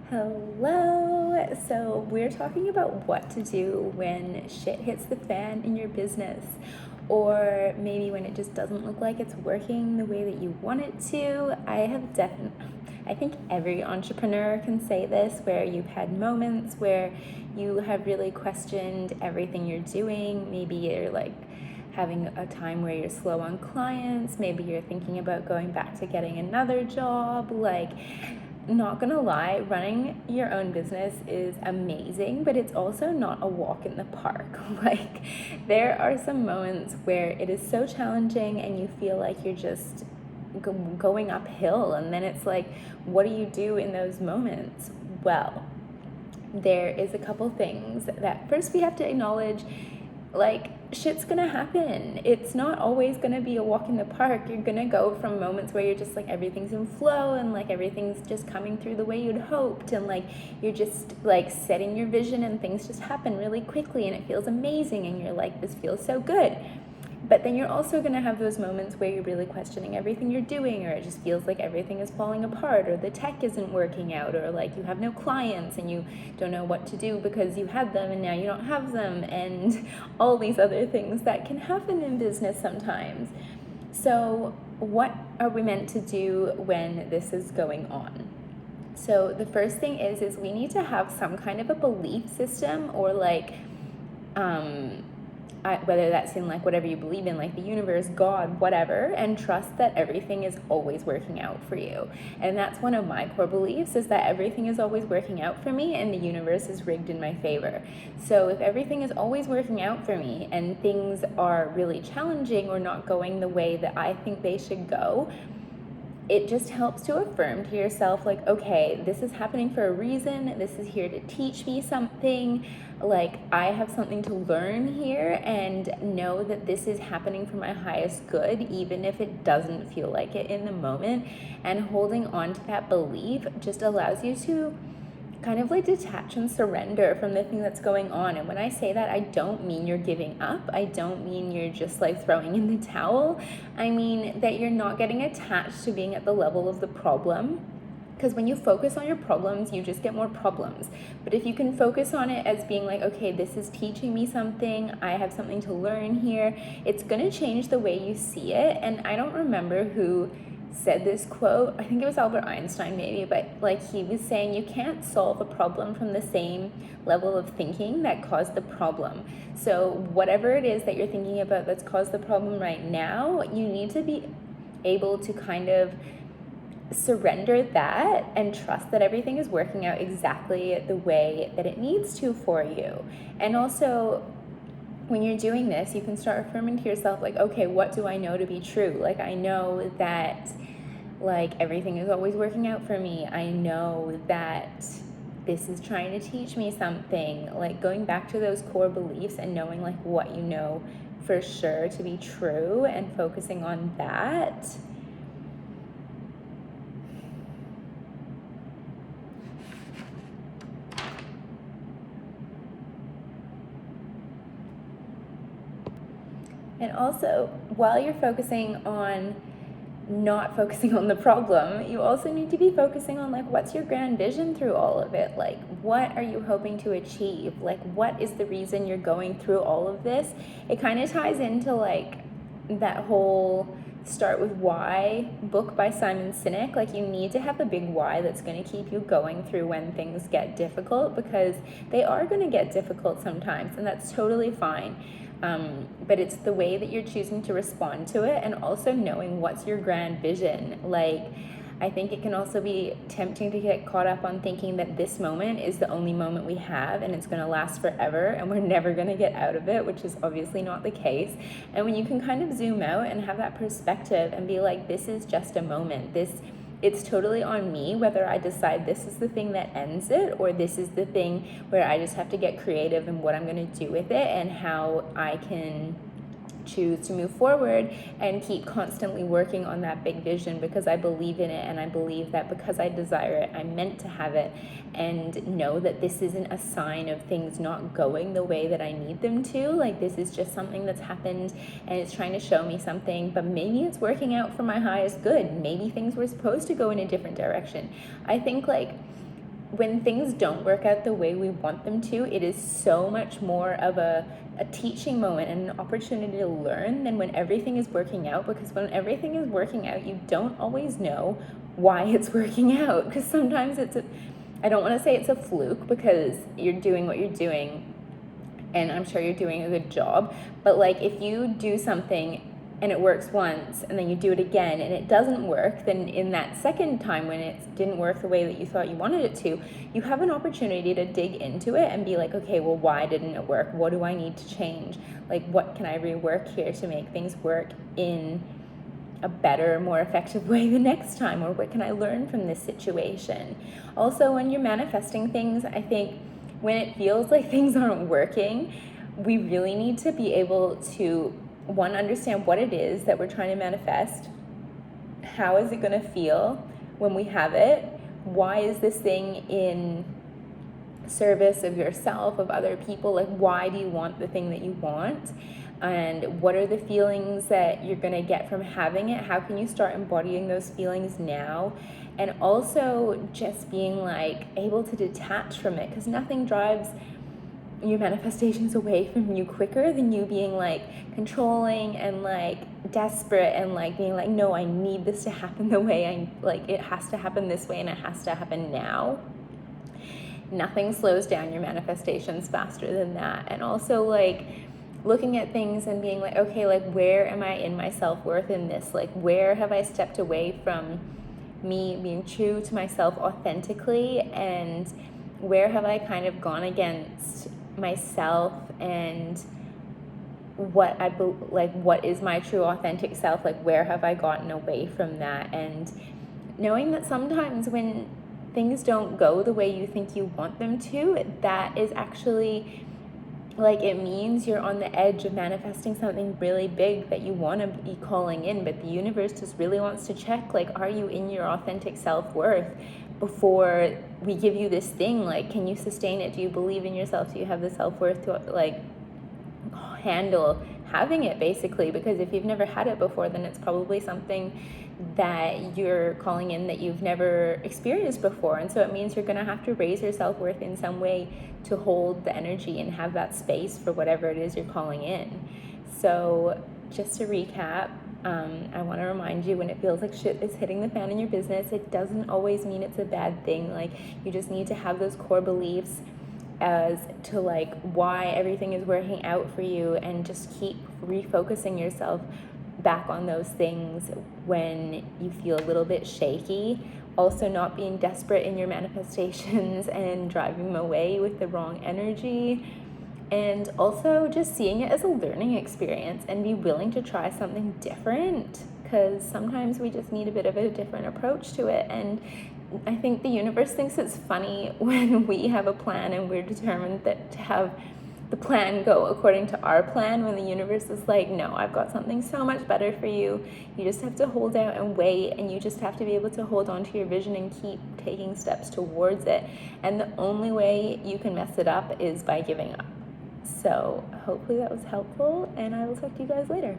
Hello. So, we're talking about what to do when shit hits the fan in your business, or maybe when it just doesn't look like it's working the way that you want it to. I think every entrepreneur can say this, where you've had moments where you have really questioned everything you're doing. Maybe you're like having a time where you're slow on clients. Maybe you're thinking about going back to getting another job. Not gonna lie, running your own business is amazing, but it's also not a walk in the park. Like, there are some moments where it is so challenging and you feel like you're just going uphill, and then it's like, what do you do in those moments? Well, there is a couple things that first we have to acknowledge. Like, shit's gonna happen. It's not always gonna be a walk in the park. You're gonna go from moments where you're just like everything's in flow and like everything's just coming through the way you'd hoped, and like you're just like setting your vision and things just happen really quickly and it feels amazing and you're like, this feels so good. But then you're also going to have those moments where you're really questioning everything you're doing, or it just feels like everything is falling apart, or the tech isn't working out, or like you have no clients and you don't know what to do because you had them and now you don't have them, and all these other things that can happen in business sometimes. So, what are we meant to do when this is going on? So, the first thing is we need to have some kind of a belief system, or like whether that's in like whatever you believe in, like the universe, God, whatever, and trust that everything is always working out for you. And that's one of my core beliefs, is that everything is always working out for me and the universe is rigged in my favor. So if everything is always working out for me and things are really challenging or not going the way that I think they should go, it just helps to affirm to yourself, like, okay, this is happening for a reason. This is here to teach me something. Like, I have something to learn here, and know that this is happening for my highest good, even if it doesn't feel like it in the moment. And holding on to that belief just allows you to kind of like detach and surrender from the thing that's going on. And when I say that, I don't mean you're giving up. I don't mean you're just like throwing in the towel. I mean that you're not getting attached to being at the level of the problem. Because when you focus on your problems, you just get more problems. But if you can focus on it as being like, okay, this is teaching me something, I have something to learn here, it's going to change the way you see it. And I don't remember who said this quote. I think it was Albert Einstein maybe, but like he was saying, you can't solve a problem from the same level of thinking that caused the problem. So whatever it is that you're thinking about that's caused the problem right now, you need to be able to kind of surrender that and trust that everything is working out exactly the way that it needs to for you. And also, when you're doing this, you can start affirming to yourself, like, okay, what do I know to be true? Like, I know that like everything is always working out for me. I know that this is trying to teach me something. Like, going back to those core beliefs and knowing like what you know for sure to be true and focusing on that. And also, while you're focusing on not focusing on the problem, you also need to be focusing on like, what's your grand vision through all of it? Like, what are you hoping to achieve? Like, what is the reason you're going through all of this? It kind of ties into like that whole Start With Why book by Simon Sinek. Like, you need to have a big why that's going to keep you going through when things get difficult, because they are going to get difficult sometimes, and that's totally fine. But it's the way that you're choosing to respond to it, and also knowing what's your grand vision. Like, I think it can also be tempting to get caught up on thinking that this moment is the only moment we have and it's going to last forever and we're never going to get out of it, which is obviously not the case. And when you can kind of zoom out and have that perspective and be like, this is just a moment, it's totally on me whether I decide this is the thing that ends it, or this is the thing where I just have to get creative in what I'm going to do with it and how I can choose to move forward and keep constantly working on that big vision, because I believe in it, and I believe that because I desire it, I'm meant to have it, and know that this isn't a sign of things not going the way that I need them to. Like, this is just something that's happened and it's trying to show me something, but maybe it's working out for my highest good. Maybe things were supposed to go in a different direction. I think like when things don't work out the way we want them to, it is so much more of a teaching moment and an opportunity to learn than when everything is working out, because when everything is working out, you don't always know why it's working out, because sometimes I don't want to say it's a fluke, because you're doing what you're doing and I'm sure you're doing a good job, but like if you do something and it works once and then you do it again and it doesn't work, then in that second time when it didn't work the way that you thought you wanted it to, you have an opportunity to dig into it and be like, okay, well, why didn't it work? What do I need to change? Like, what can I rework here to make things work in a better, more effective way the next time? Or what can I learn from this situation? Also, when you're manifesting things, I think when it feels like things aren't working, we really need to be able to, one, understand what it is that we're trying to manifest. How is it going to feel when we have it? Why is this thing in service of yourself, of other people? Like, why do you want the thing that you want? And what are the feelings that you're going to get from having it? How can you start embodying those feelings now? And also just being like able to detach from it, because nothing drives your manifestations away from you quicker than you being like controlling and like desperate and like being like, no, I need this to happen the way it has to happen this way and it has to happen now. Nothing slows down your manifestations faster than that. And also like looking at things and being like, okay, like where am I in my self-worth in this? Like where have I stepped away from me being true to myself authentically, and where have I kind of gone against myself and what what is my true authentic self? Like where have I gotten away from that? And knowing that sometimes when things don't go the way you think you want them to, that is actually like, it means you're on the edge of manifesting something really big that you want to be calling in, but the universe just really wants to check, like, are you in your authentic self-worth before we give you this thing? Like, can you sustain it? Do you believe in yourself? Do you have the self-worth to like handle having it, basically? Because if you've never had it before, then it's probably something that you're calling in that you've never experienced before, and so it means you're going to have to raise your self-worth in some way to hold the energy and have that space for whatever it is you're calling in. So just to recap, I want to remind you, when it feels like shit is hitting the fan in your business, it doesn't always mean it's a bad thing. Like, you just need to have those core beliefs as to like why everything is working out for you, and just keep refocusing yourself back on those things when you feel a little bit shaky. Also, not being desperate in your manifestations and driving them away with the wrong energy. And also just seeing it as a learning experience and be willing to try something different, because sometimes we just need a bit of a different approach to it. And I think the universe thinks it's funny when we have a plan and we're determined that to have the plan go according to our plan, when the universe is like, no, I've got something so much better for you. You just have to hold out and wait, and you just have to be able to hold on to your vision and keep taking steps towards it. And the only way you can mess it up is by giving up. So hopefully that was helpful, and I will talk to you guys later.